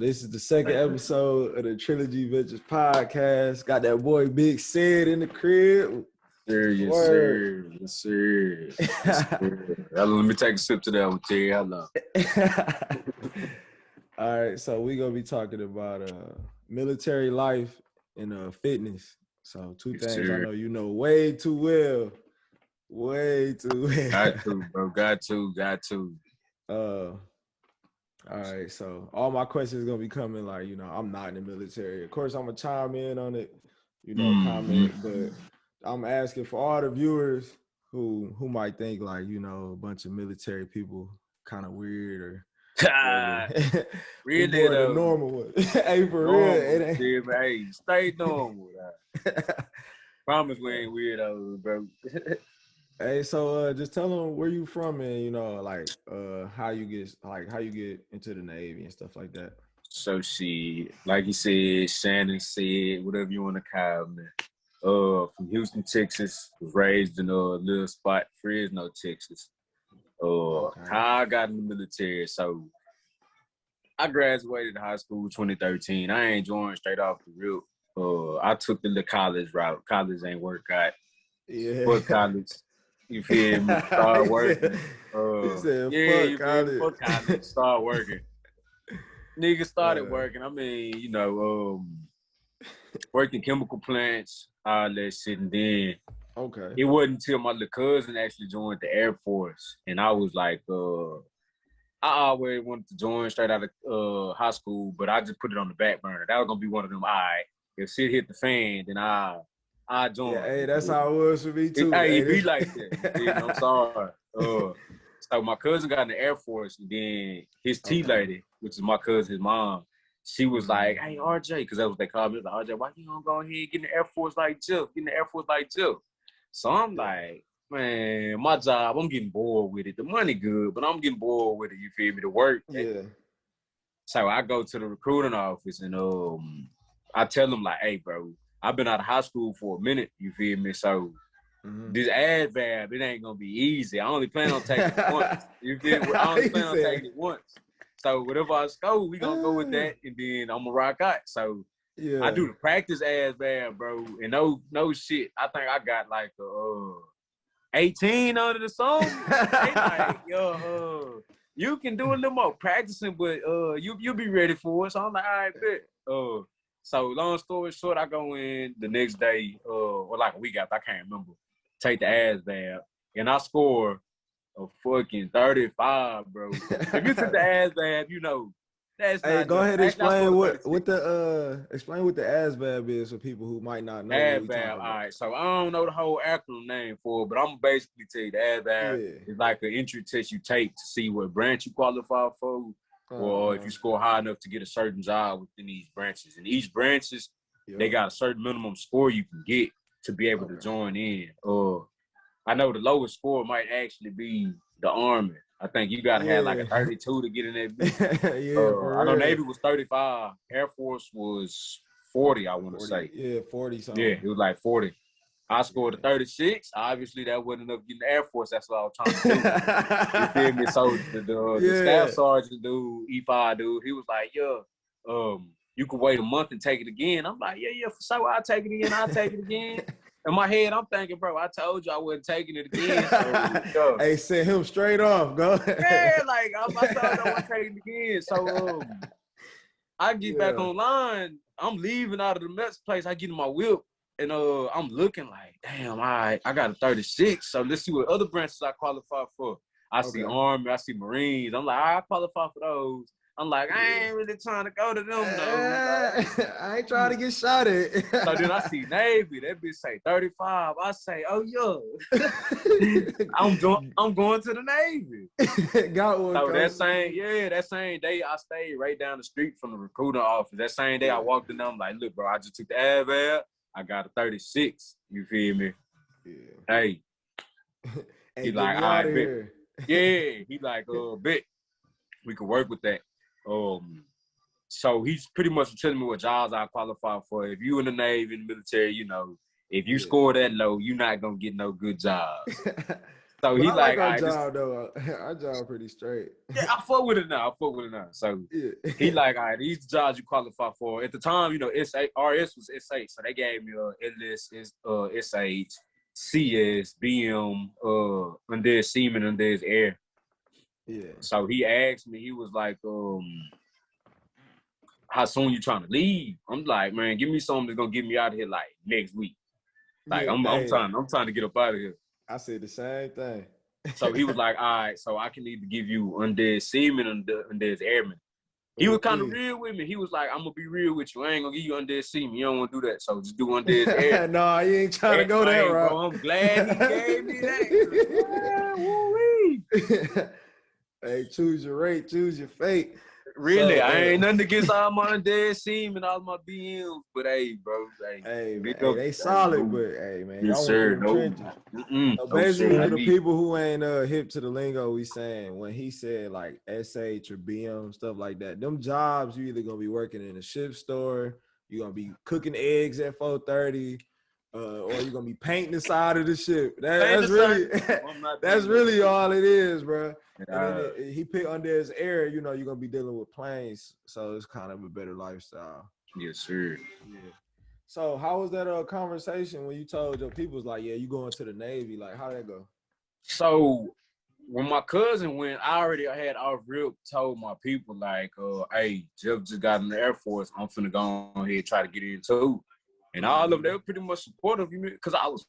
This is the second episode of the Trilllogy Ventures podcast. Got that boy Big Sed in the crib. Yes, sir. Yes, sir. Yes, sir. Let me take a sip to that one, Terry. Hello. All right, so we're going to be talking about military life and fitness. So two Yes, things sir. I know you know way too well. Way too well. Got to, bro. Got to. All right, so all my questions gonna be coming like, I'm not in the military. Of course, I'm gonna chime in on it, comment, but I'm asking for all the viewers who might think like, a bunch of military people kind of weird or really more the normal one. Hey, for normal, real, it ain't. Yeah, hey, stay normal. Promise we ain't weirdos, bro. Hey, so just tell them where you from and how you get into the Navy and stuff like that. So like you said, Shannon said, whatever you want to call me. From Houston, Texas, was raised in a little spot, Fresno, Texas. How I got in the military, so I graduated high school 2013. I ain't joined straight off the rip. I took the college route. College ain't work out. Yeah. Fuck college. You feel me? Start working. He said, fuck college. Fuck college. Start working. Niggas started working. I mean, working chemical plants, all that shit. And then it wasn't until my little cousin actually joined the Air Force. And I was like, I always wanted to join straight out of high school, but I just put it on the back burner. That was going to be one of them, all right, if shit hit the fan, then I joined. Yeah, hey, that's how it was for me too. It be like that. I'm sorry. So my cousin got in the Air Force, and then his T lady, which is my cousin's mom, she was like, "Hey, RJ," because that's what they called me. Like, RJ, why you don't go ahead and get in the Air Force like Jill? Get in the Air Force like Jill. So I'm like, man, my job, I'm getting bored with it. The money good, but I'm getting bored with it. You feel me? The work. Yeah. So I go to the recruiting office, and I tell them like, "Hey, bro, I've been out of high school for a minute, you feel me? So this ASVAB, it ain't gonna be easy. I only plan on taking it once. You feel me? I only plan on taking it once. So whatever I go, we gonna go with that, and then I'm gonna rock out. So I do the practice ASVAB, bro, and no shit. I think I got like 18 under the song. They like, yo, you can do a little more practicing, but you'll be ready for it. So I'm like, all right, bet. So long story short, I go in the next day, or like a week after, I can't remember, take the ASVAB, and I score a fucking 35, bro. If you took the ASVAB, that's hey, not go ahead and explain what the ASVAB is for people who might not know. ASVAB, all right. So I don't know the whole acronym name for it, but I'm gonna basically tell you the ASVAB is like an entry test you take to see what branch you qualify for. Or if you score high enough to get a certain job within these branches. And each branches, they got a certain minimum score you can get to be able to join in. I know the lowest score might actually be the Army. I think you got to have like a 32 to get in that bitch. I know Navy was 35. Air Force was 40, I want to say. Yeah, 40 something. Yeah, it was like 40. I scored a 36. Obviously, that wasn't enough getting the Air Force. That's what I was trying to do. You feel me? So the staff sergeant dude, E5 dude, he was like, you can wait a month and take it again. I'm like, yeah, for sure. I'll take it again. In my head, I'm thinking, bro, I told you I wasn't taking it again. So, hey, send him straight off. Go ahead. Yeah, like, I told you I wasn't taking it again. So I get back online. I'm leaving out of the mess place. I get in my whip. And I'm looking like, damn, I got a 36. So let's see what other branches I qualify for. I see Army, I see Marines. I'm like, I qualify for those. I'm like, I ain't really trying to go to them though. I ain't trying to get shot at. So then I see Navy. That bitch say 35. I say, oh yeah, I'm going to the Navy. Got one. So that same day I stayed right down the street from the recruiter office. That same day I walked in there. I'm like, look, bro, I just took the ASVAB. I got a 36. You feel me? Yeah. Hey. He like, all right, bet. Yeah. He like, bet. We could work with that. So he's pretty much telling me what jobs I qualify for. If you in the Navy, in the military, if you score that low, you're not gonna get no good jobs. So But he I like our right, job though. Our job pretty straight. yeah, I fuck with it now. So Yeah. he all right, these jobs you qualify for. At the time, RS was SA, so they gave me LS, SH, CS, BM, and there's Seaman and there's Air. Yeah. So he asked me, he was like, how soon you trying to leave? I'm like, man, give me something that's gonna get me out of here like next week. Like Yeah. I'm trying to get up out of here. I said the same thing. So he was like, all right, so I can either give you undead seaman and undead airman. He was kind of real with me. He was like, I'm gonna be real with you. I ain't gonna give you undead seaman. You don't want to do that. So just do undead airman. No, he ain't trying to go that route. Bro, I'm glad he gave me that. Woo-wee. Hey, choose your rate, choose your fate. Really, so, I ain't nothing against all my undead seamen, all my BMs, but hey, bro, they solid, but hey, man, yes, sir, no. So basically, for the people who ain't hip to the lingo, we saying when he said like SH or BM stuff like that, them jobs you either gonna be working in a ship store, you're gonna be cooking eggs at 4:30. Or you're gonna be painting the side of the ship. That's really all it is, bro. And then he picked under his air, you're gonna be dealing with planes, so it's kind of a better lifestyle. Yes, sir. Yeah. So how was that conversation when you told your peoples like, yeah, you going to the Navy? Like, how'd that go? So when my cousin went, I already had off rip told my people like, hey, Jeff just got in the Air Force. I'm finna go ahead and try to get in too. And all of them, they were pretty much supportive of me because I was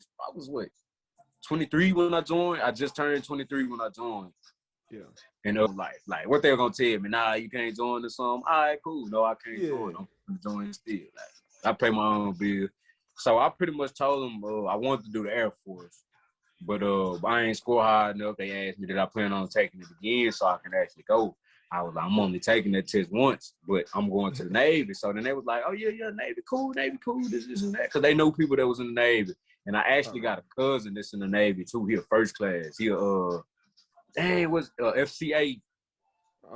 what, 23 when I joined. I just turned 23 when I joined. Yeah. And like what they were gonna tell me, nah, you can't join this all right, cool. No, I can't join. I'm gonna join still. Like I pay my own bill. So I pretty much told them I wanted to do the Air Force. But I ain't score high enough. They asked me did I plan on taking it again so I can actually go. I was like, I'm only taking that test once, but I'm going to the Navy. So then they was like, oh, yeah, Navy cool, this and that. Because they know people that was in the Navy. And I actually got a cousin that's in the Navy, too. He a first class. He FCA. Okay.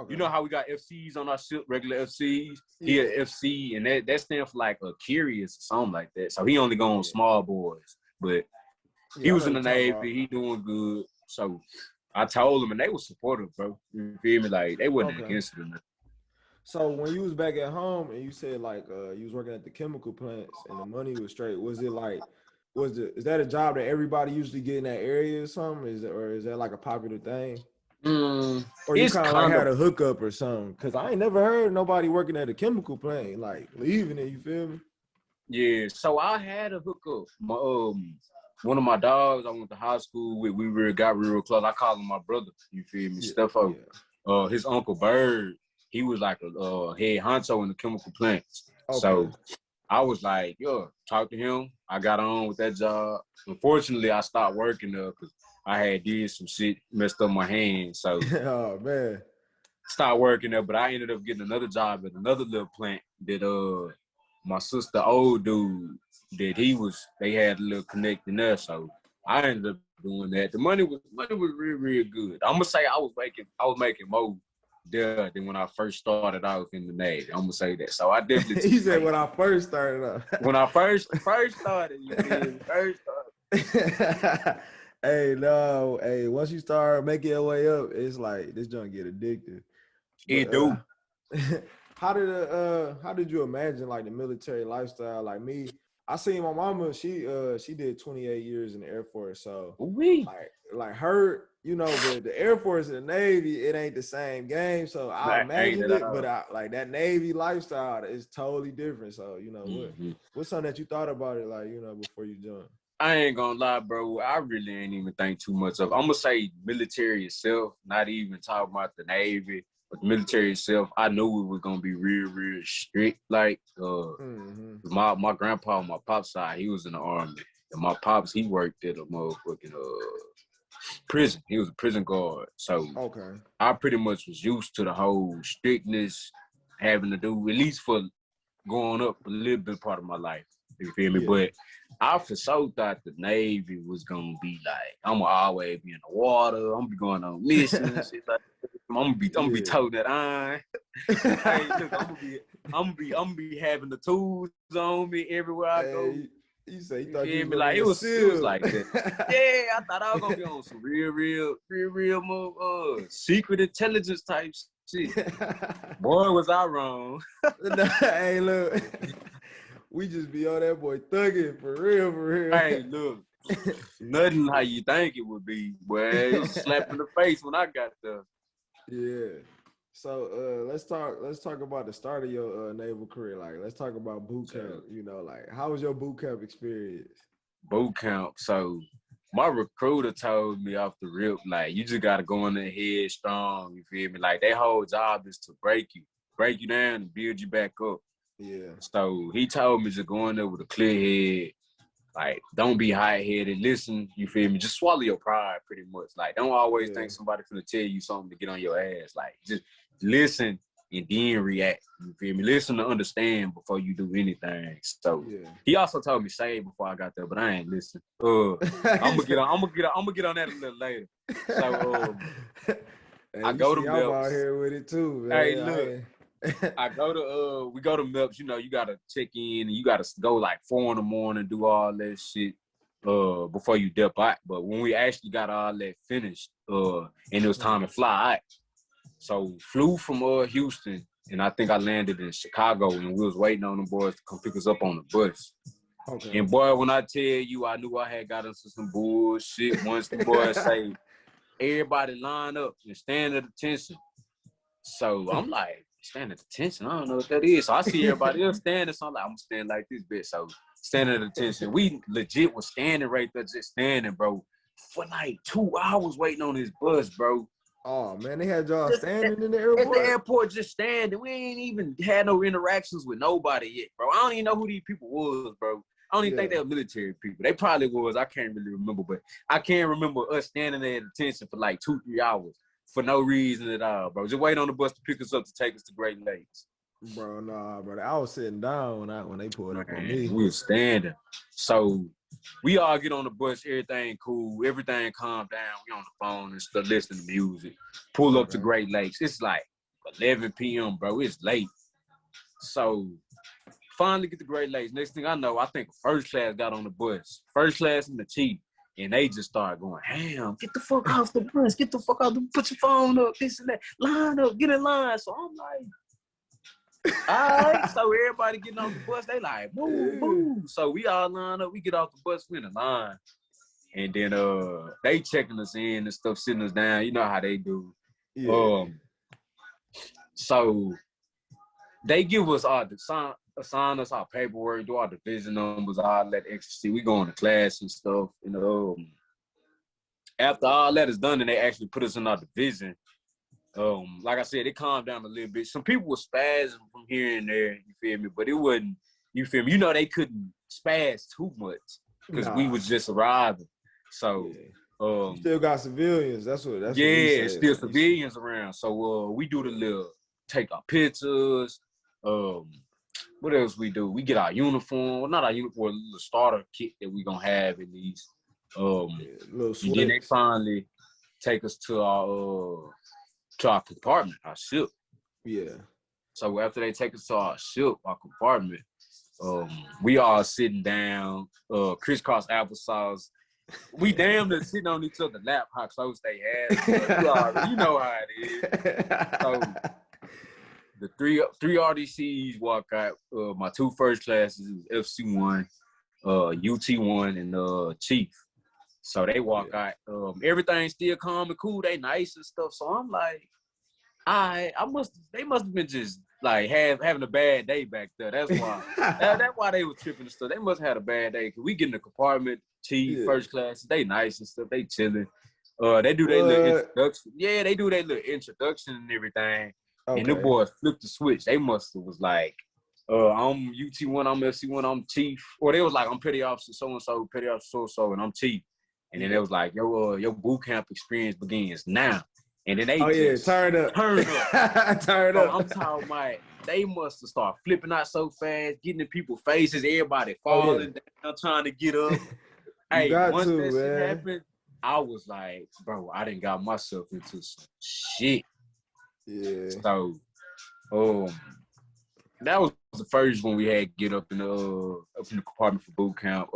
You know how we got FCs on our ship, regular FCs? He a FC, and that stands for like a curious or something like that. So he only going small boys. But he was in the Navy. He doing good. So I told them, and they were supportive, bro. You feel me? Like, they wasn't against it. So when you was back at home and you said, like, you was working at the chemical plants and the money was straight, was it like, is that a job that everybody usually get in that area or something? Is that like a popular thing? Or you kind of like had a hookup or something? Because I ain't never heard nobody working at a chemical plant, like, leaving it, you feel me? Yeah, so I had a hookup. One of my dogs I went to high school with, we got real close. I call him my brother. You feel me? Stefo. Yeah. His Uncle Bird, he was like a head honcho in the chemical plants. Okay. So I was like, yo, talk to him. I got on with that job. Unfortunately, I stopped working there because I had did some shit, messed up my hand. So oh man. Stopped working there, but I ended up getting another job at another little plant that my sister old dude that they had a little connect in there, so I ended up doing that. The money was real good. I'm gonna say I was making more there than when I first started out in the Navy. I'm gonna say that. So I definitely. He said when I first started out. When I first started, you did first started. Hey, once you start making your way up, it's like this joint get addictive. It do. How did you imagine like the military lifestyle? Like me, I seen my mama. She did 28 years in the Air Force. So like her, the Air Force and the Navy, it ain't the same game. So I imagined it, but like that Navy lifestyle is totally different. So what's something that you thought about it like before you joined? I ain't gonna lie, bro. I really ain't even think too much of it. I'm gonna say military itself, not even talking about the Navy. But the military itself, I knew it was gonna be real strict. Like, my grandpa on my pop's side, he was in the Army, and my pops, he worked at a motherfucking prison. He was a prison guard, so I pretty much was used to the whole strictness, having to do at least for growing up a little bit part of my life. You feel me? Yeah. But I for sure thought the Navy was gonna be like I'm gonna always be in the water. I'm gonna be going on missions and shit like that. I'm gonna be toting that iron. Hey, look, I'm gonna be having the tools on me everywhere I go. You say you You thought you feel was me? gonna Like be it a was seal. like that. Yeah, I thought I was gonna be on some real more secret intelligence type shit. Boy, was I wrong. Hey, look. We just be on that boy thugging for real. Hey, look. Nothing how you think it would be, boy. It's a slap in the face when I got there. Yeah. So let's talk about the start of your naval career. Like, let's talk about boot camp. You know, like, how was your boot camp experience? Boot camp. So my recruiter told me off the rip, like, you just gotta go in there head strong. You feel me? Like, their whole job is to break you down and build you back up. Yeah. So he told me to go in there with a clear head. Like, don't be hot-headed. Listen, you feel me? Just swallow your pride, pretty much. Like, don't always think somebody finna tell you something to get on your ass. Like, just listen and then react. You feel me? Listen to understand before you do anything. So he also told me save before I got there, but I ain't listen. I'm gonna get on that a little later. So hey, I go to I'm out MEPS. here with it too, man. Hey, look. We go to MEPS, you know, you gotta check in and you gotta go like 4 a.m, do all that shit before you dip out. But when we actually got all that finished, and it was time to fly out. So flew from Houston, and I think I landed in Chicago, and we was waiting on them boys to come pick us up on the bus. Okay. And boy, when I tell you, I knew I had got into some bullshit once the boys say, everybody line up and stand at attention. So I'm like, stand at attention? I don't know what that is. So I see everybody else standing, so I'm like, I'm gonna stand like this bitch. So stand at attention. We legit was standing right there, just standing, bro, for like 2 hours waiting on this bus, bro. Oh man, they had y'all standing in the airport? At the airport, just standing. We ain't even had no interactions with nobody yet, bro. I don't even know who these people was, bro. I don't even think they were military people. They probably was. I can't really remember, but I can't remember us standing there at attention for like 2-3 hours for no reason at all, bro. Just wait on the bus to pick us up to take us to Great Lakes. Bro, nah, bro. I was sitting down when they pulled up on me. We was standing. So we all get on the bus, everything cool, everything calm down. We on the phone and stuff, listening to music. Pull up to Great Lakes. It's like 11 p.m., bro. It's late. So finally get to Great Lakes. Next thing I know, I think first class got on the bus. First class and the chief. And they just started going, damn, get the fuck off the bus. Get the fuck off the put your phone up, this and that. Line up, get in line. So I'm like, all right. So everybody getting off the bus, they like, move. So we all line up. We get off the bus, we in the line. And then they checking us in and stuff, sitting us down. You know how they do. Yeah. So they give us all the assign us our paperwork, do our division numbers, all that extra shit. We go into class and stuff. And after all that is done, and they actually put us in our division. Like I said, it calmed down a little bit. Some people were spazzing from here and there, you feel me? But it wasn't, you feel me? You know, they couldn't spaz too much because we was just arriving. So you still got civilians. That's what still civilians around. So we do the little take our pictures. What else we do? We get our uniform. Well, not our uniform, the starter kit that we gonna have in these. And then they finally take us to our compartment, our ship. Yeah. So after they take us to our ship, our compartment, we all sitting down, crisscross applesauce. We damn near sitting on each other's lap, how close they had. You know how it is. So the three RDCs walk out. My 2 first classes was FC1, UT1, and Chief. So they walk out. Everything's still calm and cool. They nice and stuff. So I'm like, they must have been just like having a bad day back there. That's why. That's why they were tripping and stuff. They must have had a bad day. Cause we get in the compartment, Chief, first class. They nice and stuff. They chilling. They do their little introduction. Yeah, they do their little introduction and everything. Okay. And the boys flipped the switch. They must have was like, I'm UT1, I'm FC1, I'm Chief. Or they was like, I'm Petty Officer so-and-so, Petty Officer so-and-so, and I'm Chief. And then it was like, your boot camp experience begins now. And then they turn up. Turn up. I'm talking about, they must have started flipping out so fast, getting in people's faces, everybody falling down, trying to get up. Hey, once that shit happened, I was like, bro, I done got myself into some shit. Yeah. So, that was the first one we had to get up in the compartment for boot camp.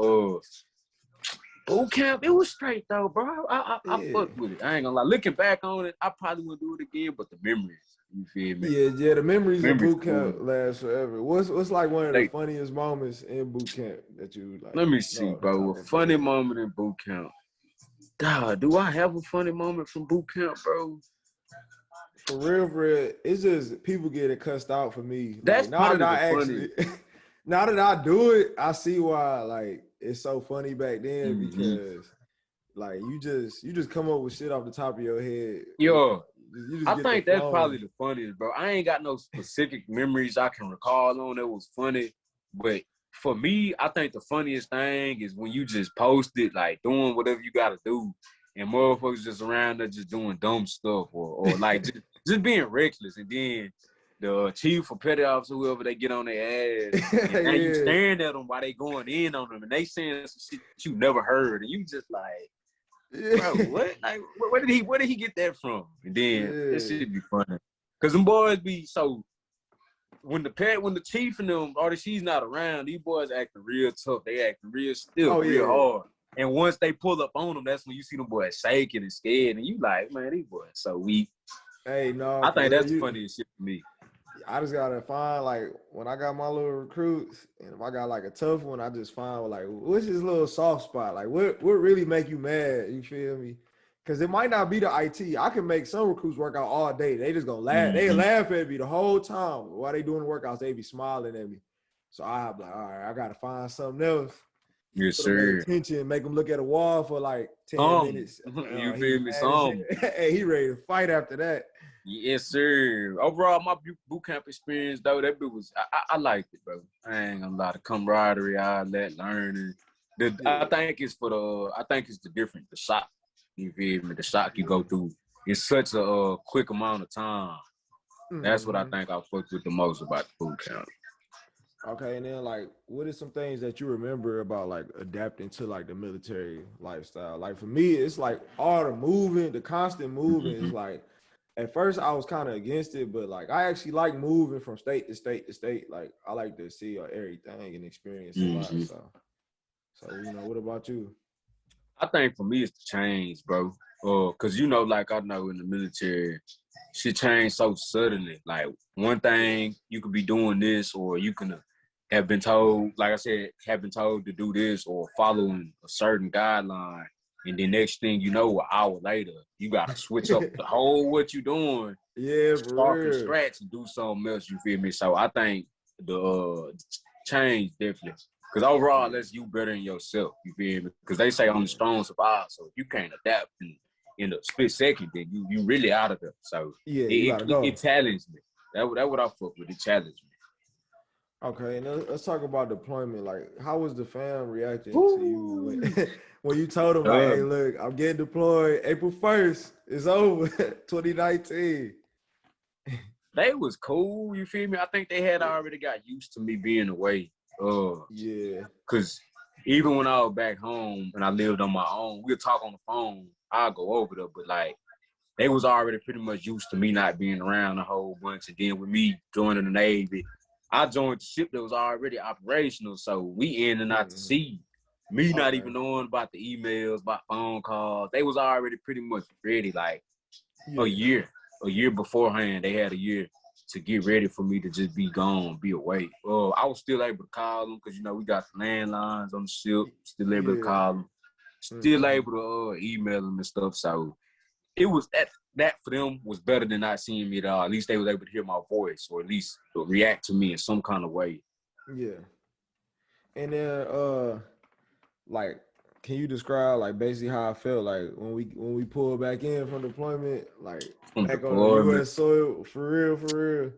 Boot camp, it was straight though, bro. I fucked with it. I ain't gonna lie. Looking back on it, I probably wouldn't do it again, but the memories, you feel me? Yeah, the memories of boot camp last forever. What's like one of the funniest moments in boot camp that you like? Let me see, bro. A funny moment in boot camp. God, do I have a funny moment from boot camp, bro? For real, it's just people getting cussed out for me. That's like, now that I actually, now that I do it, I see why like it's so funny back then because like you just come up with shit off the top of your head. Yo, I think that's probably the funniest, bro. I ain't got no specific memories I can recall on that was funny, but for me, I think the funniest thing is when you just post it, like doing whatever you gotta do, and motherfuckers just around there just doing dumb stuff or like just being reckless, and then the chief or petty officer, whoever, they get on their ass, and now you staring at them while they going in on them, and they saying some shit you never heard, and you just like, bro, what? Like, where did he get that from? And then this shit be funny, cause them boys be so. When the chief and them, or she's not around, these boys acting real tough. They acting real still, real hard. And once they pull up on them, that's when you see them boys shaking and scared, and you like, man, these boys so weak. Hey, no, I think that's the funniest shit for me. I just gotta find like when I got my little recruits, and if I got like a tough one, I just find like what's his little soft spot, like what really make you mad? You feel me? Because it might not be the IT. I can make some recruits work out all day. They just gonna laugh. They laugh at me the whole time while they doing the workouts. They be smiling at me. So I be like, all right, I gotta find something else. Yes, sir. Attention, make them look at a wall for like 10 minutes. You feel me? Some. Hey, he ready to fight after that. Yes, sir. Overall, my boot camp experience though, that bit was I liked it, bro. I ain't gonna lie, the camaraderie, all that learning. I think it's the difference, the shock. You feel me? The shock you go through in such a quick amount of time. That's what I think I fucked with the most about the boot camp. Okay, and then like, what are some things that you remember about like adapting to like the military lifestyle? Like for me, it's like all the moving, the constant moving is like, at first I was kind of against it, but like I actually like moving from state to state to state. Like I like to see everything and experience a lot. So you know, what about you? I think for me it's the change, bro. Cause you know, like I know in the military, shit changed so suddenly. Like one thing you could be doing this, or you can have been told, like I said, have been told to do this or following a certain guideline, and then next thing you know, an hour later, you gotta switch up the whole what you doing. Yeah, start from scratch and do something else. You feel me? So I think the change definitely. Because overall, that's you better than yourself. You feel me? Because they say on the strong survive. So if you can't adapt in a split second, then you really out of there. So it challenged me. That's what I fuck with. It challenged me. Okay, and let's talk about deployment. Like, how was the fam reacting to you when you told them, like, hey, look, I'm getting deployed April 1st. It's over, 2019. They was cool. You feel me? I think they had already got used to me being away. Cause even when I was back home and I lived on my own, we'd talk on the phone. I'll go over there, but like they was already pretty much used to me not being around a whole bunch. And then with me joining the Navy, I joined the ship that was already operational, so we in and out to sea. Me not even knowing about the emails, about phone calls. They was already pretty much ready, like a year beforehand. They had a year to get ready for me to just be gone, be away. I was still able to call them because, you know, we got the landlines on the ship, still able to call them, still able to email them and stuff. So it was that for them was better than not seeing me at all. At least they was able to hear my voice or at least react to me in some kind of way. Yeah. And then, like, can you describe like basically how I felt like when we pulled back in from deployment, like back on the U.S. soil, for real?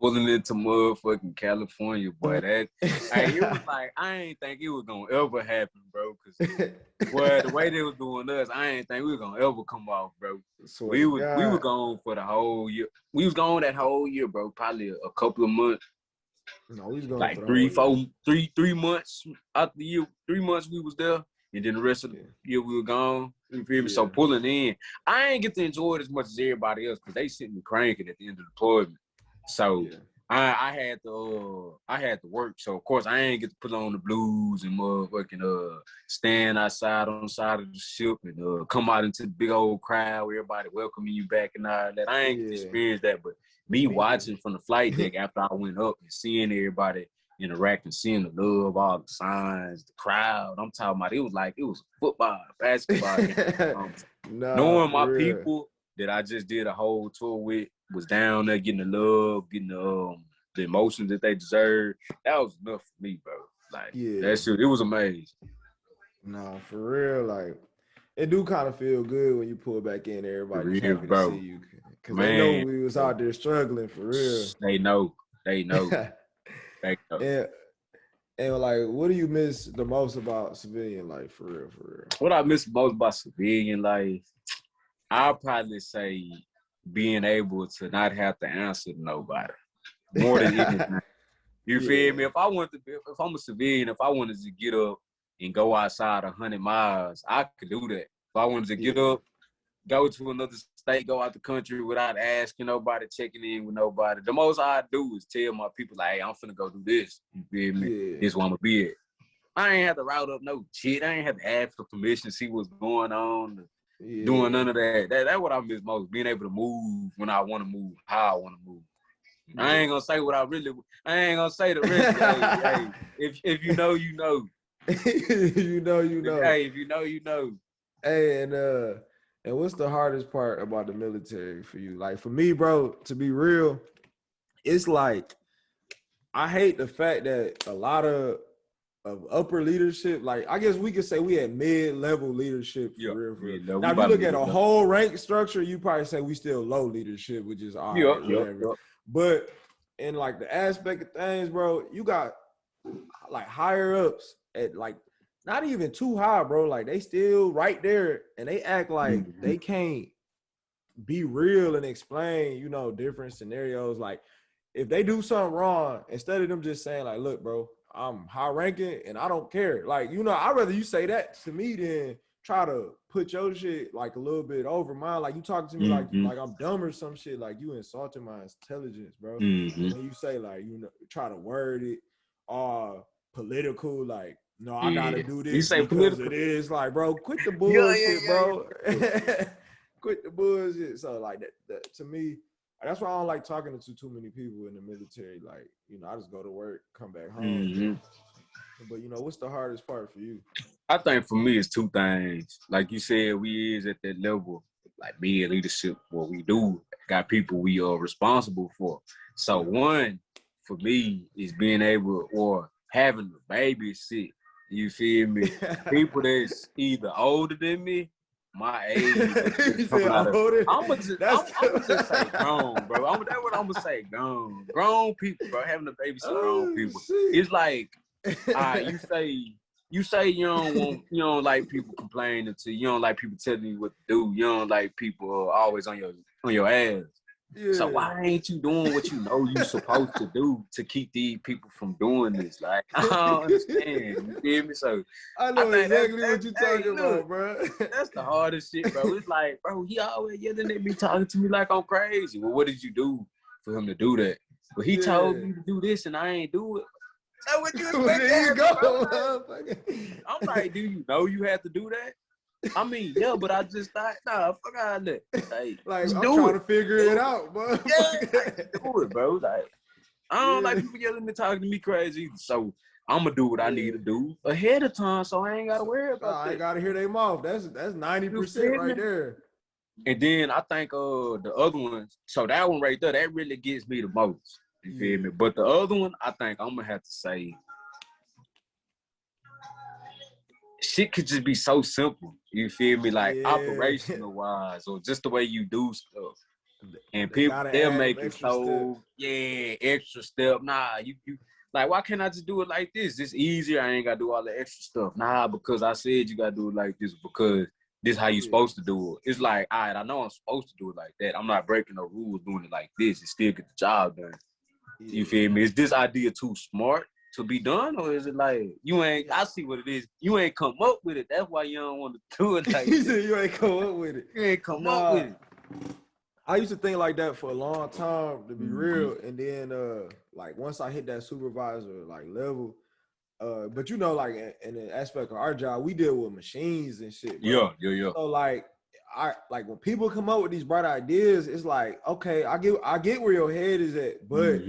Pulling into motherfucking California, boy. That it was like I ain't think it was gonna ever happen, bro. Cause boy, the way they was doing us, I ain't think we was gonna ever come off, bro. We were gone for the whole year. We was gone that whole year, bro. Probably a couple of months. No, we was gone like 3 months out the year. 3 months we was there. And then the rest of the year we were gone. You feel me? So pulling in, I ain't get to enjoy it as much as everybody else because they sitting cranking at the end of the deployment. So I had to work, so of course I ain't get to put on the blues and motherfucking stand outside on the side of the ship and come out into the big old crowd where everybody welcoming you back and all that. I ain't get to experience that, but me watching from the flight deck after I went up and seeing everybody interacting, seeing the love, all the signs, the crowd. I'm talking about it was football, basketball. Knowing my people that I just did a whole tour with was down there getting the love, getting the emotions that they deserve. That was enough for me, bro. Like that shit, it was amazing. Nah, for real, like it do kind of feel good when you pull back in. Everybody's happy to see you because they know we was out there struggling for real. They know. They know. And like, what do you miss the most about civilian life, for real, for real? What I miss most about civilian life, I'll probably say being able to not have to answer to nobody more than anything. You feel me? If I'm a civilian, if I wanted to get up and go outside 100 miles, I could do that. If I wanted to get up, go to another state, go out the country without asking nobody, checking in with nobody. The most I do is tell my people, like, hey, I'm finna go do this. You feel me? This is where I'm gonna be at. I ain't have to route up no shit. I ain't have to ask for permission to see what's going on, doing none of that. That's what I miss most, being able to move when I want to move, how I want to move. I ain't gonna say what I ain't gonna say the rest. Hey, if you know, you know. You know, you know. Hey, if you know, you know. Hey, and what's the hardest part about the military for you? Like for me, bro, to be real, it's like I hate the fact that a lot of upper leadership, like I guess we could say we had mid-level leadership for real. For real. Now, if you look at a whole rank structure, you probably say we still low leadership, which is all right, whatever. But in like the aspect of things, bro, you got like higher ups at like not even too high, bro. Like they still right there and they act like they can't be real and explain, you know, different scenarios. Like if they do something wrong, instead of them just saying like, look, bro, I'm high ranking and I don't care. Like, you know, I'd rather you say that to me than try to put your shit like a little bit over mine. Like you talking to me like I'm dumb or some shit. Like you insulting my intelligence, bro. When you say like, you know, try to word it political, like, no, I gotta do this. You say because political. It is like, bro, quit the bullshit, bro. Quit the bullshit. So like that to me, that's why I don't like talking to too many people in the military. Like, you know, I just go to work, come back home. But you know, what's the hardest part for you? I think for me it's two things. Like you said, we is at that level, like being leadership, what we do got people we are responsible for. So one for me is being able or having a babysit. You feel me? People that's either older than me, my age. I'm gonna just say grown, bro. That's what I'm gonna say, grown. Grown people, bro. Having a babysit grown people. Shit. It's like, you say you don't like people complaining to you. You don't like people telling you what to do. You don't like people always on your ass. Yeah. So why ain't you doing what you know you're supposed to do to keep these people from doing this? Like, I don't understand. You feel me? So I know exactly what you're talking about, bro. That's the hardest shit, bro. It's like, bro, he always yelling at me, talking to me like I'm crazy. Well, what did you do for him to do that? But he told me to do this and I ain't do it. So what you expect? There you go. I'm like, do you know you have to do that? I mean, yeah, but I just thought, nah, fuck out of that. Like I'm trying to figure it out, bro. Yeah, do it, bro. Like, I don't like people yelling and talking to me crazy, so I'm gonna do what I need to do ahead of time, so I ain't gotta worry about that. I ain't gotta hear their mouth. That's 90% right there. And then I think the other ones, so that one right there, that really gets me the most. You feel me? But the other one, I think I'm gonna have to say, shit could just be so simple. You feel me? Like operational wise, or just the way you do stuff. And people, they'll make it so extra step. Nah, you like, why can't I just do it like this? It's easier. I ain't gotta do all the extra stuff. Nah, because I said you gotta do it like this because this is how you supposed to do it. It's like, all right, I know I'm supposed to do it like that. I'm not breaking no rules doing it like this and still get the job done. You feel me? Is this idea too smart to be done, or is it like you ain't? I see what it is. You ain't come up with it. That's why you don't want to do it like that. You ain't come up with it. You ain't come up with it. I used to think like that for a long time, to be real. And then like once I hit that supervisor like level, but you know, like in the aspect of our job, we deal with machines and shit, bro. Yeah. So like I like when people come up with these bright ideas, it's like, okay, I get where your head is at, but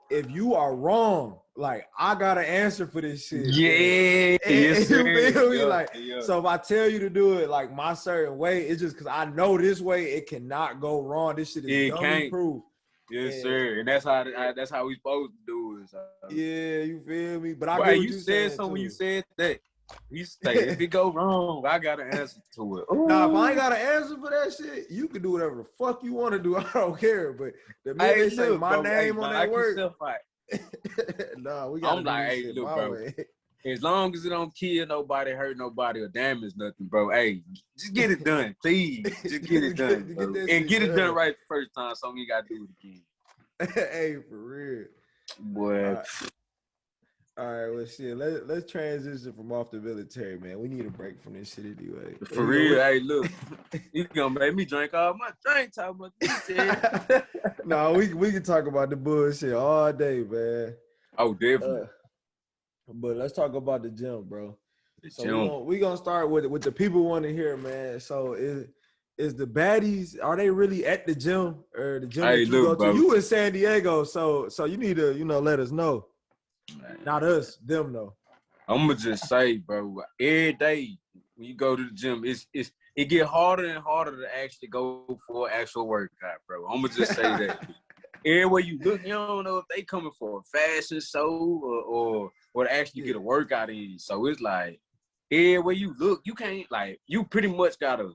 if you are wrong, like I got an answer for this shit. Yeah, yes, you feel me? yeah, Like, so if I tell you to do it like my certain way, it's just because I know this way it cannot go wrong. This shit is dummy proof. Yes, sir. And that's how we supposed to do it. So. Yeah, you feel me? But I get what you said something when you said that. You say if it go wrong, I got an answer to it. Ooh. Nah, if I ain't got an answer for that shit, you can do whatever the fuck you want to do. I don't care. But the minute they say my name on that word, nah, we got. I'm like, hey, look, bro. As long as it don't kill nobody, hurt nobody, or damage nothing, bro. Hey, just get it done, please. Just get it done, bro. And get it done right the first time, so you gotta do it again. Hey, for real, boy. All right, well, shit. Let's transition from off the military, man. We need a break from this shit anyway. For real, hey, look, you gonna make me drink all my drink, talk about this. No, we can talk about the bullshit all day, man. Oh, definitely. But let's talk about the gym, bro. We gonna start with the people want to hear, man. So is the baddies, are they really at the gym or the gym that you go to? Bro. You in San Diego, so you need to let us know. Man. Not us, them though. I'm gonna just say, bro, every day when you go to the gym, it get harder and harder to actually go for an actual workout, bro. I'm gonna just say that. Everywhere you look, you don't know if they coming for a fashion show or to actually get a workout in. So it's like everywhere you look, you can't you pretty much gotta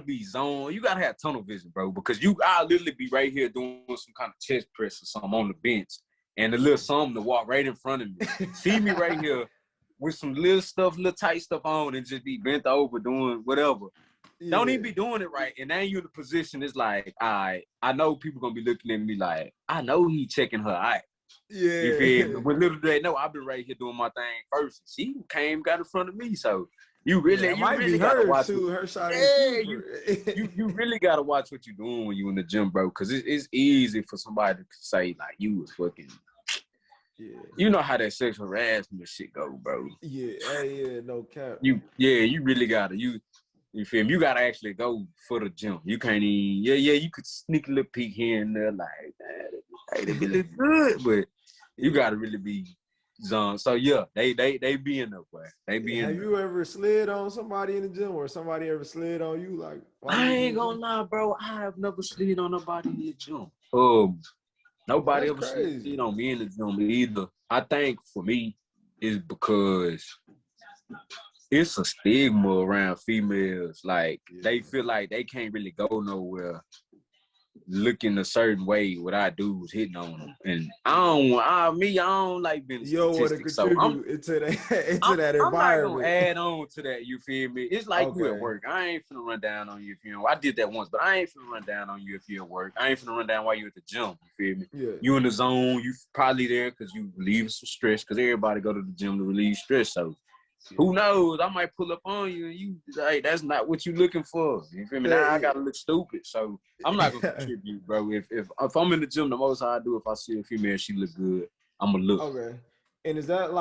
be zoned. You gotta have tunnel vision, bro, because I'll literally be right here doing some kind of chest press or something on the bench. And a little something to walk right in front of me. See me right here with some little tight stuff on and just be bent over doing whatever. Yeah. Don't even be doing it right. And now you're in the position, it's like, I know people going to be looking at me like, I know he checking her eye. Yeah. You feel me? When little do they know, I've been right here doing my thing first. She got in front of me. So you really gotta watch her shot. Yeah, you really gotta watch what you're doing when you in the gym, bro. Because it's easy for somebody to say like you was fucking. Yeah. You know how that sexual harassment shit go, bro. Yeah, no cap. You really gotta you feel me? You gotta actually go for the gym. You can't even you could sneak a little peek here and there like that. Hey, they be look good, but you gotta really be zone. So yeah, they be in there, boy. They be in there. Have you ever slid on somebody in the gym or somebody ever slid on you? Like, I ain't gonna lie, bro. I have never slid on nobody in the gym. Nobody ever slid on me in the gym either. I think for me is because it's a stigma around females. Like they feel like they can't really go nowhere looking a certain way without dudes hitting on them. And I don't like being statistic. So I'm into that I'm environment. not gonna add on to that, you feel me? It's like you at work. I ain't finna run down on you if you know. I did that once, but I ain't finna run down on you if you're at work. I ain't finna run down while you at the gym, you feel me? Yeah. You in the zone, you probably there because you relieve some stress, because everybody go to the gym to relieve stress. So who knows? I might pull up on you and you like, that's not what you looking for. You feel me? Now I gotta look stupid. So I'm not gonna contribute, bro. If I'm in the gym, the most I do if I see a female, she look good, I'm gonna look. Okay. And is that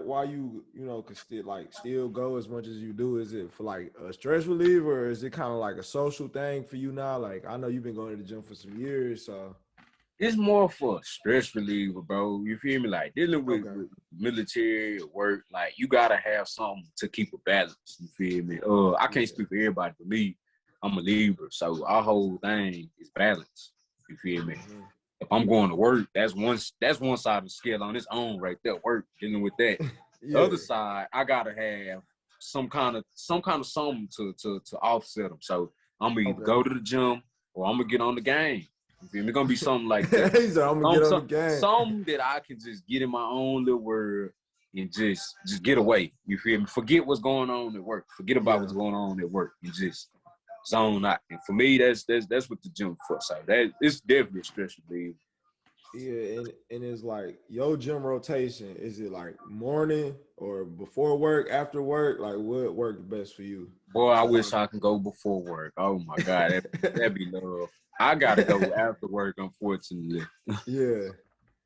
why you could still go as much as you do? Is it for like a stress reliever, or is it kind of like a social thing for you now? Like I know you've been going to the gym for some years, so it's more for stress reliever, bro. You feel me? Like dealing with military work, like you gotta have something to keep a balance. You feel me? I can't speak for everybody, but me, I'm a Libra, so our whole thing is balance. You feel me? Mm-hmm. If I'm going to work, that's one side of the scale on its own right there. Work, dealing with that. The other side, I gotta have some kind of something to offset them. So I'm gonna either go to the gym or I'm gonna get on the game. You feel me? It's gonna be something like that. I'm gonna get on the game. Something that I can just get in my own little world and just get away. You feel me? Forget what's going on at work. Forget about what's going on at work and just zone out. And for me, that's what the gym for. So that it's definitely a stress reliever. Yeah, and it's like your gym rotation. Is it like morning or before work, after work? Like what works best for you? Boy, I wish I could go before work. Oh my God, that'd be love. I gotta go after work, unfortunately. Yeah.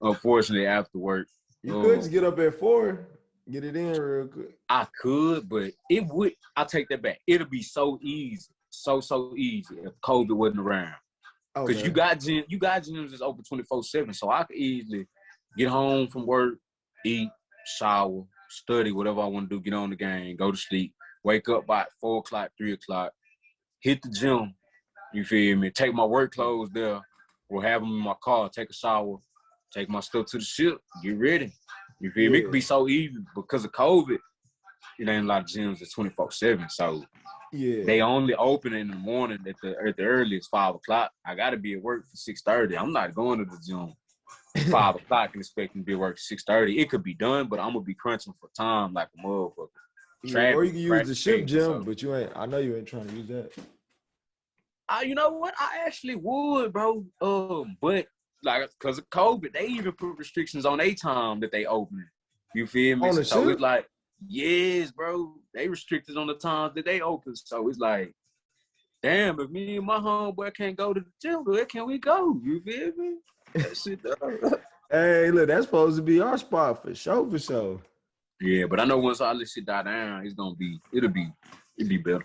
Unfortunately, after work. You could just get up at 4, get it in real quick. I could, but it would. I take that back. It'll be so easy, so easy if COVID wasn't around. Because Okay. you got gyms that's open 24/7, so I could easily get home from work, eat, shower, study, whatever I want to do, get on the game, go to sleep, wake up by 4 o'clock, 3 o'clock, hit the gym, you feel me? Take my work clothes there, or have them in my car, take a shower, take my stuff to the ship, get ready. You feel me? It could be so easy because of COVID. It ain't a lot of gyms that's 24/7, so they only open in the morning at the earliest 5 o'clock. I gotta be at work for 6:30. I'm not going to the gym 5 o'clock and expecting to be at work 6:30. It could be done, but I'm gonna be crunching for time like a motherfucker. Yeah, or you can use the ship gym, but you ain't. I know you ain't trying to use that. You know what? I actually would, bro. But like, cause of COVID, they even put restrictions on their time that they open. You feel me? On the so ship? It's like, yes, bro. They restricted on the times that they open. So it's like, damn, if me and my homeboy can't go to the gym, where can we go? You feel me? That shit, Hey, look, that's supposed to be our spot for sure, for sure. Yeah, but I know once all this shit die down, it'll be better.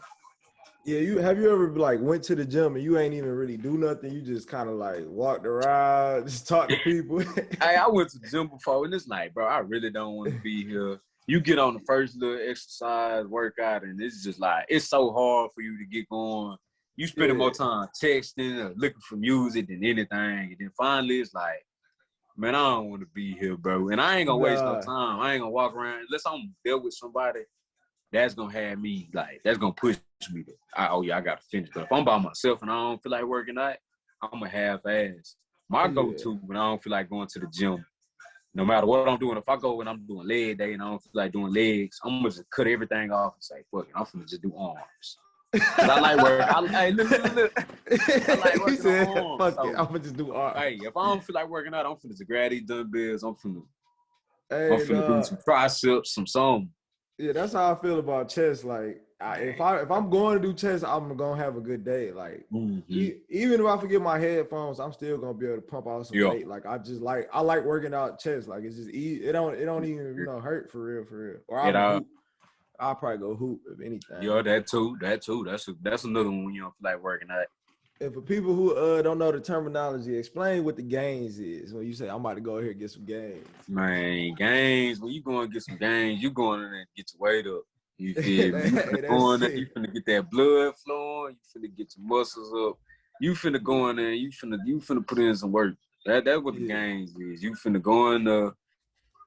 Yeah, have you ever like went to the gym and you ain't even really do nothing? You just kind of like walked around, just talk to people. Hey, I went to the gym before and it's like, bro, I really don't want to be here. You get on the first little exercise, workout, and it's just like, it's so hard for you to get going. You spending more time texting or looking for music than anything. And then finally it's like, man, I don't want to be here, bro. And I ain't gonna waste no time. I ain't gonna walk around unless I'm there with somebody. That's gonna have me like, that's gonna push me to, I gotta finish. But if I'm by myself and I don't feel like working out, I'm a half-ass. My go-to when I don't feel like going to the gym, no matter what I'm doing, if I go and I'm doing leg day and I don't feel like doing legs, I'm gonna just cut everything off and say, fuck it, I'm gonna just do arms. Cause I like work. Look. I like working on arms. Fuck it, I'm gonna just do arms. Hey, if I don't feel like working out, I'm finna just grab these dumbbells. I'm finna do some triceps, some. Yeah, that's how I feel about chest. Like, if I'm going to do chest, I'm gonna have a good day. Like, even if I forget my headphones, I'm still gonna be able to pump out some weight. Like, I like working out chest. Like, it's just easy. It don't even hurt for real. Or I'll probably go hoop if anything. Yeah, that too. That's another one when you don't feel like working out. And for people who don't know the terminology, explain what the gains is. When you say I'm about to go here and get some gains. Man, gains. When you go and get some gains, you going in there and get your weight up. You feel me? You finna get that blood flowing. You finna get your muscles up. You finna go in there. You finna put in some work. That's what the gains is. You finna go in there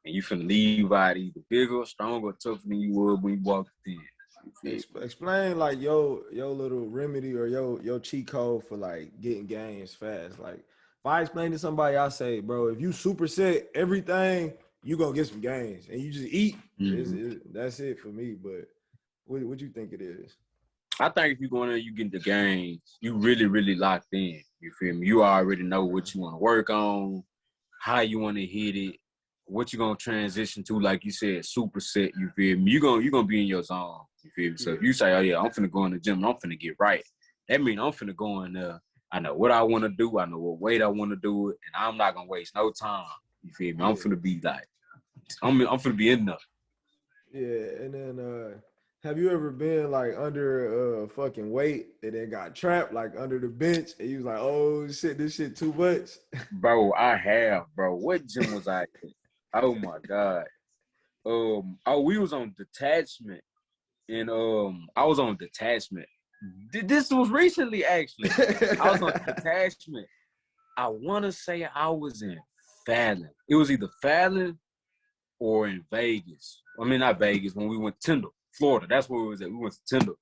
and you finna leave out either bigger, stronger, tougher than you would when you walked in. Explain like your little remedy or your cheat code for like getting gains fast. Like if I explain to somebody, I say, bro, if you superset everything, you gonna get some gains, and you just eat. That's it for me. But what you think it is? I think if you go in there, you get the gains. You really locked in. You feel me? You already know what you want to work on, how you want to hit it, what you're gonna transition to. Like you said, superset. You feel me? You gonna be in your zone. You feel me? So if you say, oh yeah, I'm finna go in the gym and I'm finna get right, that means I'm finna go in there. I know what I want to do. I know what weight I want to do it, and I'm not gonna waste no time. You feel me? I'm finna be like, I'm finna be in there. Yeah, and then have you ever been like under fucking weight and then got trapped like under the bench and you was like, oh shit, this shit too much? Bro, I have, bro. What gym was I in? Oh my God. We was on detachment. And I was on detachment. This was recently, actually. I was on detachment. I want to say I was in Fallon. It was either Fallon or in Vegas. I mean, not Vegas. When we went to Tyndall, Florida. That's where we was at. We went to Tyndall.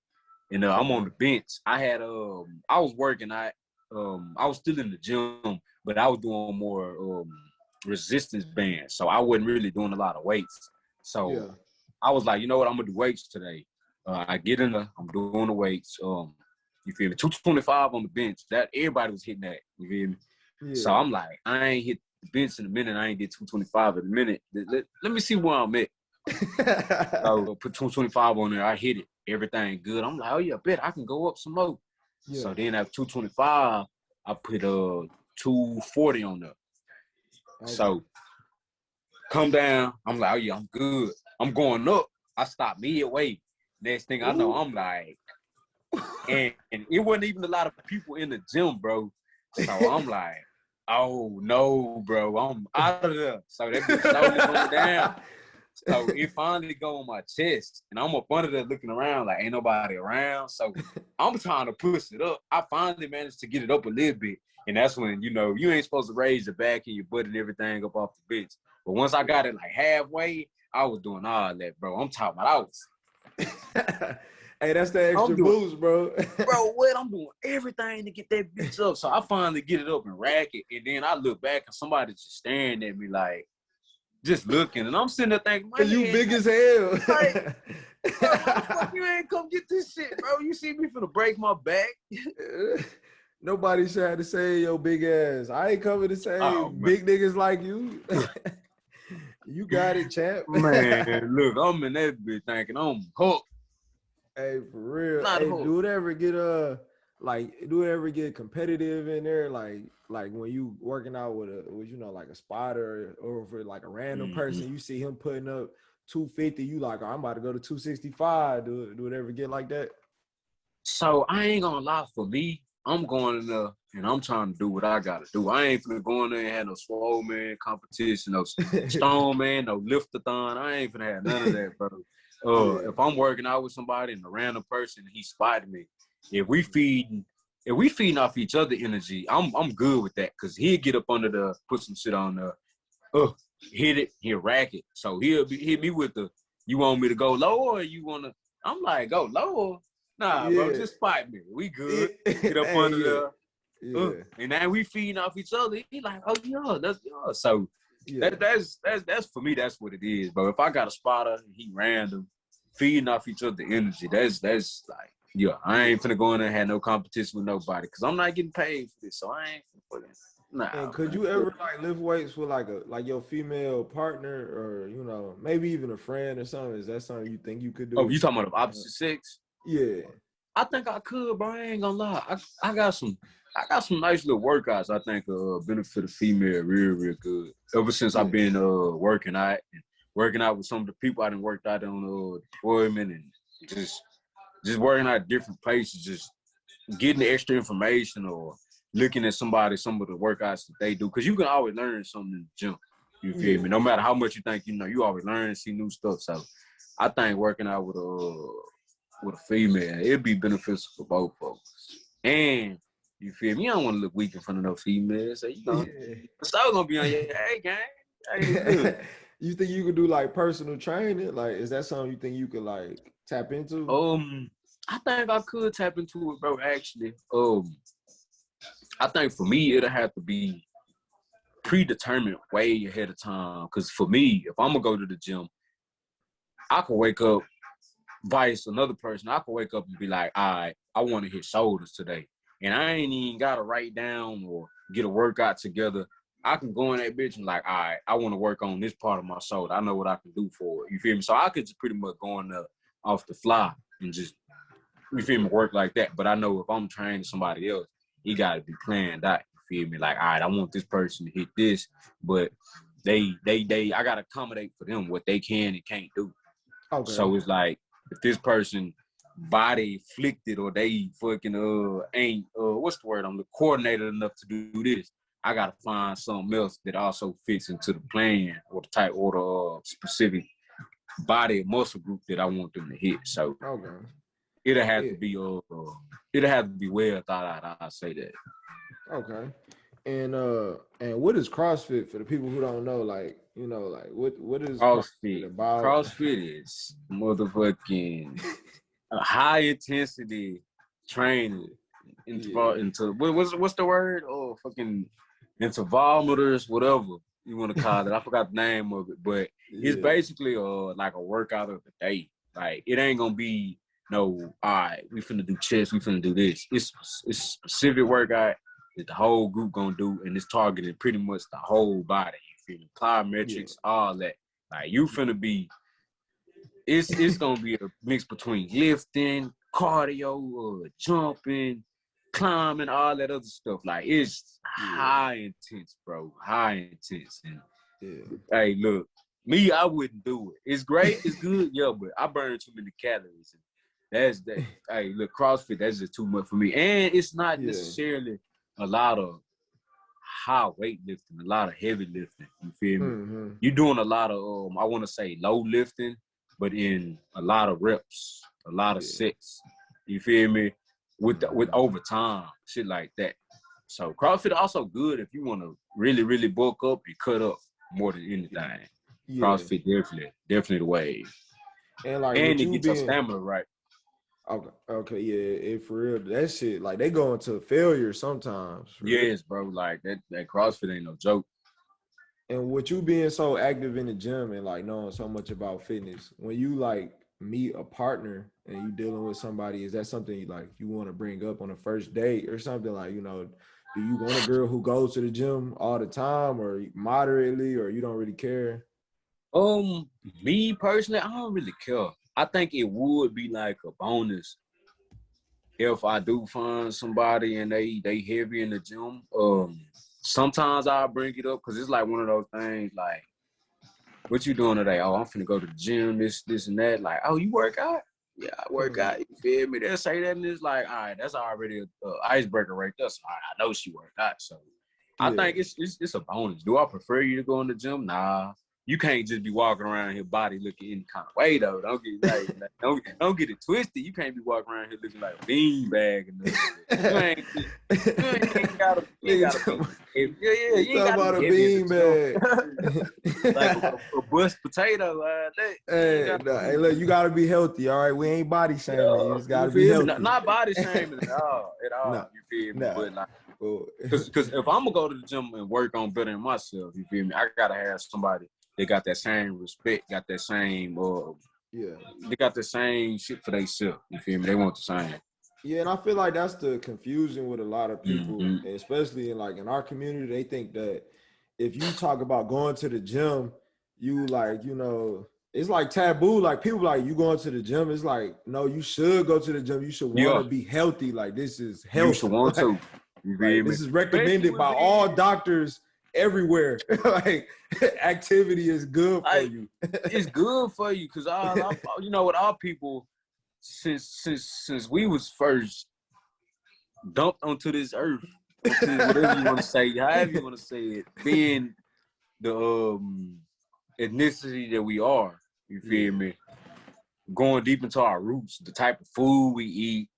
And I'm on the bench. I was working. I was still in the gym, but I was doing more resistance bands. So I wasn't really doing a lot of weights. So I was like, you know what? I'm going to do weights today. I get in there, I'm doing the weights. You feel me? 225 on the bench. That everybody was hitting that. You feel me? Yeah. So I'm like, I ain't hit bench in a minute. I ain't did 225 in a minute. Let me see where I'm at. So put 225 on there. I hit it. Everything good. I'm like, oh yeah, I bet I can go up some more. Yeah. So then at 225, I put 240 on there. Okay. So come down. I'm like, oh yeah, I'm good. I'm going up. I stopped midway. Next thing I know, I'm like, and it wasn't even a lot of people in the gym, bro. So I'm like, oh no, bro, I'm out of there. So that bitch slowly going down. So it finally go on my chest, and I'm up under there looking around like ain't nobody around. So I'm trying to push it up. I finally managed to get it up a little bit, and that's when you ain't supposed to raise your back and your butt and everything up off the bench. But once I got it like halfway, I was doing all that, bro. I'm talking about I was. Hey, that's the extra boost, bro. Bro, what? I'm doing everything to get that bitch up. So I finally get it up and rack it, and then I look back and somebody's just staring at me like. Just looking, and I'm sitting there thinking, man, you big as hell. Like, bro, why the fuck you ain't come get this shit, bro? You see me finna break my back? Nobody should have to say your big ass. I ain't coming to say big niggas like you. You got it, champ. Man, look, I'm in that bitch thinking I'm hooked. Hey, for real. Hey, do it ever get competitive in there? Like when you working out with like a spotter or for like a random person, you see him putting up 250, you like, oh, I'm about to go to 265. Do it ever get like that? So I ain't gonna lie, for me, I'm going in there and I'm trying to do what I gotta do. I ain't finna go in there and have no swole man competition, no stone man, no lift-a-thon. I ain't finna have none of that, bro. If I'm working out with somebody and a random person, he spotted me. If we feeding off each other energy, I'm good with that, because he'll get up under put some shit on hit it, he'll rack it. So he'll hit me with you want me to go lower or you wanna? I'm like, go lower. Nah, bro, just spot me. We good. Get up under and now we feeding off each other. He like, oh yeah, that's yeah. So that's for me. That's what it is, bro. If I got a spotter, he random, feeding off each other energy. That's like. Yeah, I ain't finna go in there and have no competition with nobody, because I'm not getting paid for this, so I ain't finna put in. Nah. And could you ever like lift weights with like your female partner, or maybe even a friend or something? Is that something you think you could do? Oh, you talking about the opposite sex? Yeah. I think I could, bro. I ain't gonna lie. I got some nice little workouts I think benefit a female real good. Ever since I've been working out with some of the people I done worked out on deployment, and just working at different places, just getting the extra information or looking at some of the workouts that they do. Because you can always learn something in the gym. You feel me? No matter how much you think you always learn and see new stuff. So I think working out with a female, it'd be beneficial for both folks. And you feel me? You don't want to look weak in front of no female. So it's all gonna be on your gang. You think you could do like personal training? Like, is that something you think you could like tap into? I think I could tap into it, bro, actually. I think for me, it'll have to be predetermined way ahead of time. Because for me, if I'm going to go to the gym, I could wake up, vice another person, I could wake up and be like, all right, I want to hit shoulders today. And I ain't even got to write down or get a workout together. I can go in that bitch and like, all right, I want to work on this part of my shoulder. I know what I can do for it. You feel me? So I could just pretty much go in there off the fly and just, you feel me, work like that. But I know if I'm training somebody else, he got to be planned out. You feel me? Like, all right, I want this person to hit this, but I got to accommodate for them what they can and can't do. Okay. So it's like, if this person body afflicted or they fucking ain't, what's the word? I'm coordinated enough to do this, I gotta find something else that also fits into the plan or the type or the specific body muscle group that I want them to hit. So it'll have to be well thought out. I say that. Okay. And what is CrossFit for the people who don't know? Like, what is CrossFit about? CrossFit is motherfucking a high intensity training into what's the word? Oh, fucking intervalometers, whatever you want to call it. I forgot the name of it, but it's basically like a workout of the day. Like, it ain't gonna be no, all right, we finna do chest, we finna do this. It's a specific workout. that the whole group gonna do, and it's targeting pretty much the whole body. You feel me? Plyometrics, all that. Like you finna be, it's gonna be a mix between lifting, cardio, jumping, climbing, all that other stuff. Like it's high intense, bro. High intense. And hey, look, me, I wouldn't do it. It's great, it's good, yeah, but I burn too many calories. That's that. Hey, look, CrossFit, that's just too much for me. And it's not necessarily a lot of high weight lifting, a lot of heavy lifting. You feel me? You're doing a lot of, I want to say low lifting, but in a lot of reps, a lot of sets. You feel me? With overtime, shit like that. So CrossFit also good if you want to really, really bulk up and cut up more than anything. CrossFit definitely the way. And like, and it gets your stamina right. Okay, yeah, for real, that shit, like, they go into failure sometimes. Yes, bro, like, that CrossFit ain't no joke. And with you being so active in the gym and, like, knowing so much about fitness, when you, like, meet a partner and you dealing with somebody, is that something, you want to bring up on a first date or something? Like, do you want a girl who goes to the gym all the time or moderately, or you don't really care? Me, personally, I don't really care. I think it would be like a bonus if I do find somebody and they heavy in the gym. Sometimes I'll bring it up because it's like one of those things like, what you doing today? Oh, I'm finna go to the gym, this and that. Like, oh, you work out? Yeah, I work out. You feel me? They'll say that and it's like, all right, that's already an icebreaker right there. So I know she worked out. So I think it's a bonus. Do I prefer you to go in the gym? Nah. You can't just be walking around here body looking any kind of way though. Don't get it twisted. You can't be walking around here looking like a beanbag. You ain't gotta be beanbag. Like a bust potato. Hey, look, you gotta be healthy, all right? We ain't body shaming. You just gotta be healthy. Not body shaming at all. No, you feel me? But like, because if I'm gonna go to the gym and work on bettering myself, you feel me? I gotta have somebody. They got that same respect, got that same, they got the same shit for themselves. You feel me? They want the same. Yeah, and I feel like that's the confusion with a lot of people, especially in our community. They think that if you talk about going to the gym, you it's like taboo. Like people like, you going to the gym. It's like, no, you should go to the gym. You should want to be healthy. Like, this is health. You should want to. Like, this is recommended by all doctors everywhere. Like, activity is good for you. It's good for you because with our people, since we was first dumped onto this earth, whatever you want to say, however you want to say it, being the ethnicity that we are, you feel me? Going deep into our roots, the type of food we eat,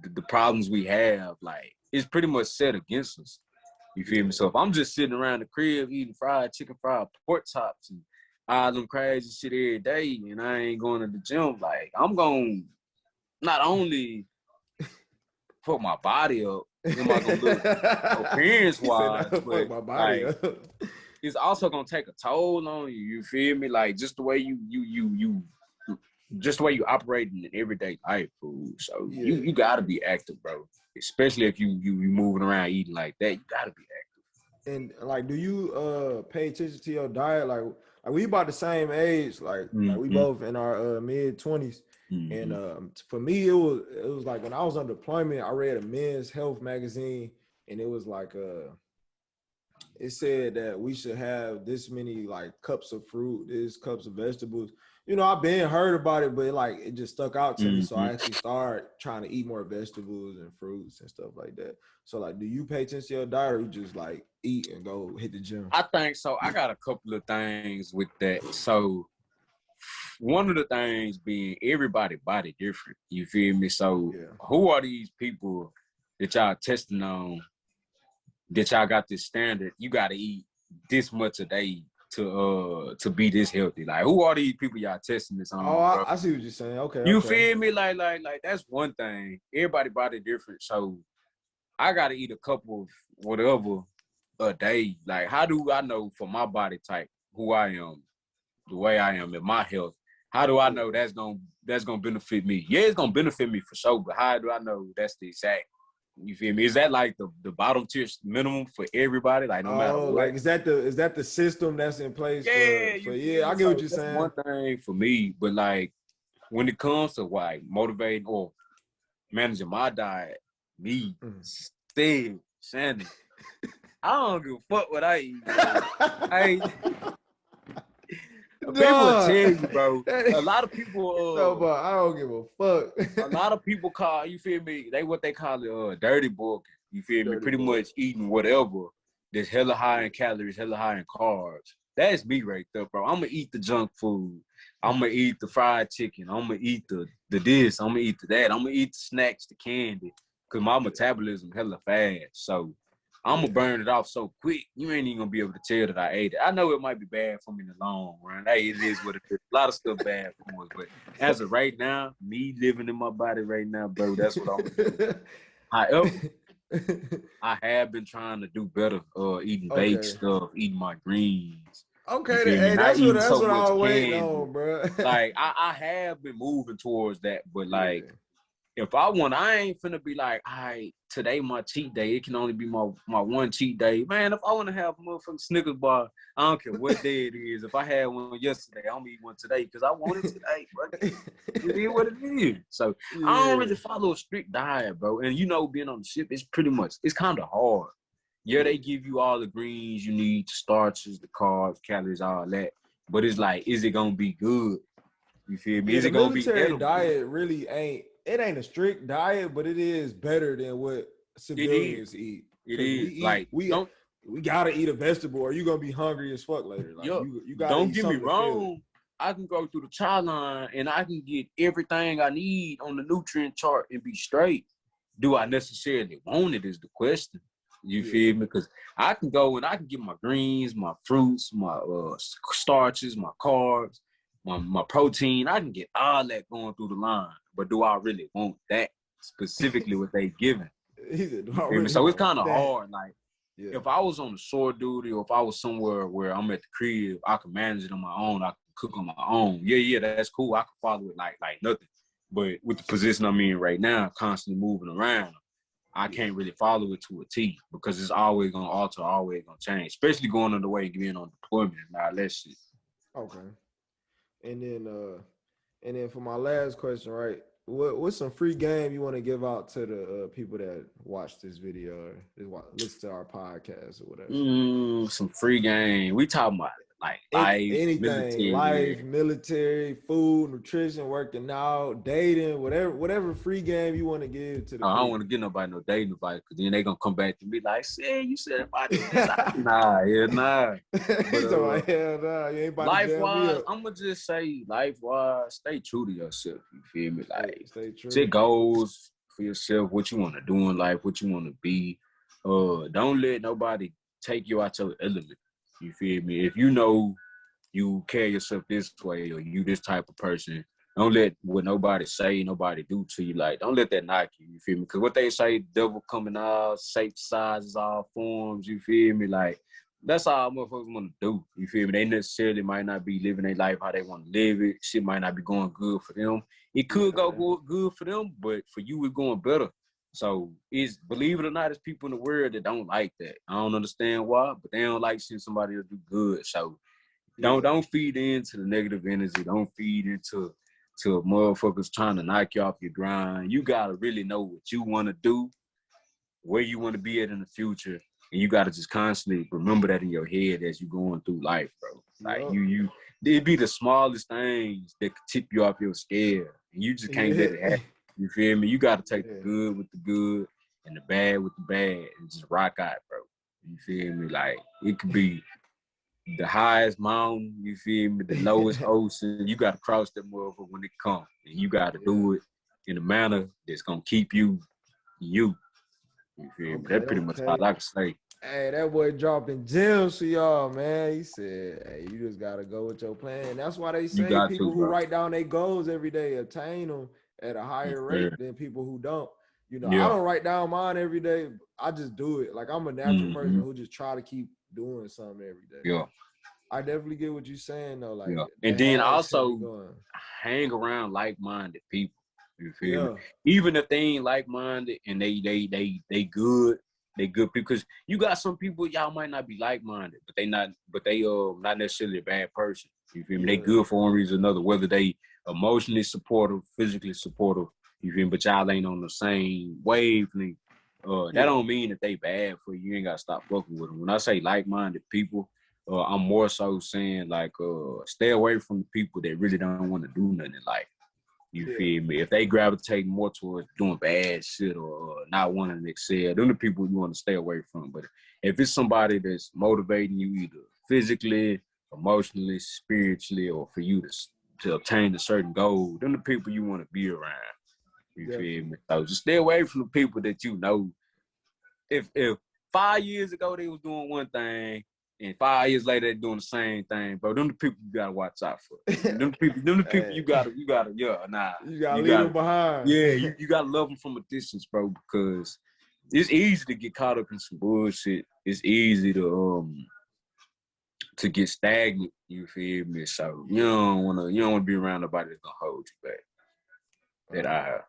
the problems we have, like, it's pretty much set against us. You feel me? So if I'm just sitting around the crib eating fried chicken, fried pork chops, and all them crazy shit every day, and I ain't going to the gym, like, I'm going to not only fuck my body up, am I going to look appearance-wise, but my body up. It's also going to take a toll on you. You feel me? Like, just the way you operate in everyday life, food. So you got to be active, bro. Especially if you moving around eating like that, you gotta be active. And like, do you pay attention to your diet? Like we about the same age, like we both in our mid-20s. And for me, it was like when I was on deployment, I read a men's health magazine, and it was like it said that we should have this many like cups of fruit, this cups of vegetables. I've been heard about it, but it just stuck out to me. So I actually started trying to eat more vegetables and fruits and stuff like that. So like, do you pay attention to your diet, or you just like eat and go hit the gym? I think so. I got a couple of things with that. So one of the things being everybody body different. You feel me? So who are these people that y'all testing on, that y'all got this standard? You got to eat this much a day to be this healthy. Like, who are these people y'all testing this on? Oh, I see what you're saying. Okay. You feel me? Like that's one thing. Everybody body different. So I gotta eat a couple of whatever a day. Like, how do I know for my body type who I am, the way I am in my health? How do I know that's gonna benefit me? Yeah, it's gonna benefit me for sure, but how do I know that's the exact You feel me? Is that like the bottom tier minimum for everybody? Like no matter what? Like is that the system that's in place for I get what you're saying. One thing for me, but like when it comes to like motivating or managing my diet, me, Steve, Shannon, I don't give a fuck what I eat. People will tell you, bro. A lot of people. No, but I don't give a fuck. A lot of people call, you feel me? What they call it, dirty bulk. You feel me? Pretty much eating whatever that's hella high in calories, hella high in carbs. That's me right there, bro. I'm gonna eat the junk food. I'm gonna eat the fried chicken. I'm gonna eat the this. I'm gonna eat the that. I'm gonna eat the snacks, the candy, cause my metabolism hella fast. So I'm gonna burn it off so quick, you ain't even gonna be able to tell that I ate it. I know it might be bad for me in the long run. Hey, it is what it is. A lot of stuff bad for us, but as of right now, me living in my body right now, bro, that's what I'm doing. However, I have been trying to do better, eating baked stuff, eating my greens. Okay, hey, that's what I was waiting on, bro. Like I have been moving towards that, but like. If I want, I ain't finna be like, all right, today my cheat day. It can only be my one cheat day. Man, if I want to have a motherfucking Snickers bar, I don't care what day it is. If I had one yesterday, I'm gonna eat one today because I want it today, bro. It is what it is. So I don't really follow a strict diet, bro. And being on the ship, it's kind of hard. Yeah, they give you all the greens you need, the starches, the carbs, calories, all that. But it's like, is it gonna be good? You feel me? Is it gonna be edible? The military diet really ain't. It ain't a strict diet, but it is better than what civilians eat. It is. We gotta eat a vegetable, or you gonna be hungry as fuck later. Like, you gotta don't get me wrong. I can go through the child line and I can get everything I need on the nutrient chart and be straight. Do I necessarily want it? Is the question. You feel me? Because I can go and I can get my greens, my fruits, my starches, my carbs, my protein. I can get all that going through the line. But do I really want that specifically what they giving? So it's kind of hard. Like if I was on the shore duty or if I was somewhere where I'm at the crib, I can manage it on my own. I can cook on my own. Yeah, that's cool. I can follow it like nothing. But with the position I'm in right now, constantly moving around, I can't really follow it to a T because it's always gonna alter, always gonna change. Especially going on the way and being on deployment and all that shit. Okay. And then for my last question, right? What's some free game you want to give out to the people that watch this video or listen to our podcast or whatever? Some free game. We talking about like life, anything, military, food, nutrition, working out, dating, whatever free game you want to give to the people. I don't want to get nobody no dating advice because then they gonna come back to me like, "Say you said about this." Nah. But, you ain't about life-wise, I'm gonna just say, life-wise, stay true to yourself. You feel me? Like, stay true. Set goals for yourself. What you want to do in life, what you want to be. Don't let nobody take you out your element. You feel me? If you know you carry yourself this way or you this type of person, don't let what nobody say, nobody do to you. Like, don't let that knock you. You feel me? Because what they say, devil coming out, shape, sizes, all forms. You feel me? Like, that's all motherfuckers want to do. You feel me? They necessarily might not be living their life how they want to live it. Shit might not be going good for them. It could go good for them, but for you, it's going better. So believe it or not, there's people in the world that don't like that. I don't understand why, but they don't like seeing somebody else do good. So don't feed into the negative energy. Don't feed into motherfuckers trying to knock you off your grind. You gotta really know what you want to do, where you want to be at in the future, and you gotta just constantly remember that in your head as you going through life, bro. Like it'd be the smallest things that could tip you off your scale, and you just can't let it happen. You feel me? You got to take the good with the good and the bad with the bad and just rock out, bro. You feel me? Like, it could be the highest mountain, you feel me, the lowest ocean. You got to cross that motherfucker when it comes. And you got to do it in a manner that's going to keep you. You feel me? That's pretty much all I can say. Hey, that boy dropping gems for y'all, man. He said, hey, you just got to go with your plan. And that's why they say people who write down their goals every day attain them at a higher rate than people who don't. I don't write down mine every day. I just do it. Like, I'm a natural person who just try to keep doing something every day. Yeah. I definitely get what you're saying, though. Like, and then also hang around like-minded people. You feel me? Even if they ain't like-minded and they good because you got some people y'all might not be like-minded, but they not necessarily a bad person. You feel me? They good for one reason or another, whether they emotionally supportive, physically supportive, you feel me? But y'all ain't on the same wavelength. That don't mean that they bad for you. You ain't gotta stop fucking with them. When I say like-minded people, I'm more so saying like stay away from the people that really don't want to do nothing in life. You feel me? If they gravitate more towards doing bad shit or not wanting to excel, them the people you want to stay away from. But if it's somebody that's motivating you either physically, emotionally, spiritually, or for you to obtain a certain goal, them the people you want to be around. You feel me? So just stay away from the people that you know. If 5 years ago they was doing one thing, and 5 years later they're doing the same thing, bro, them the people you gotta watch out for. Them the people you gotta, You gotta leave them behind. Yeah, you gotta love them from a distance, bro, because it's easy to get caught up in some bullshit. It's easy to get stagnant. You feel me? So you don't wanna be around nobody that's gonna hold you back. That I have.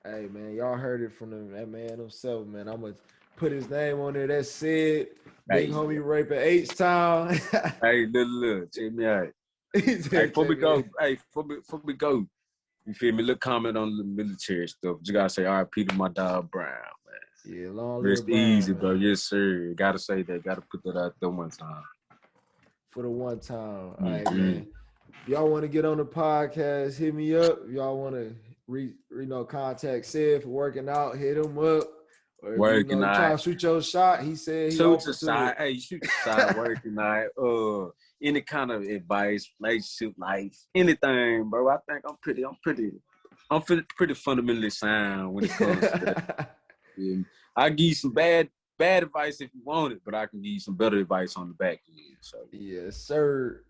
Hey man, y'all heard it from that man himself, man. I'm gonna put his name on there. That's Sed. Big homie raping H-Town. Hey, look, check me out. Hey, before we go, you feel me? Look, comment on the military stuff. You gotta say R.I.P. to my dog Brown, man. Yeah, long Rest Brown, easy, man. bro. Yes, sir. Gotta say that. Gotta put that out there one time. For the one time. All right, man. If y'all want to get on the podcast, hit me up. If y'all want to contact Sed for working out, hit him up. Or if you try to shoot your shot, he said he shoot your shot. Hey, shoot your shot, working out. Any kind of advice, relationship, life, anything, bro. I think I'm pretty fundamentally sound when it comes to that. Yeah. I give you some bad advice if you want it, but I can give you some better advice on the back end. So yes, sir.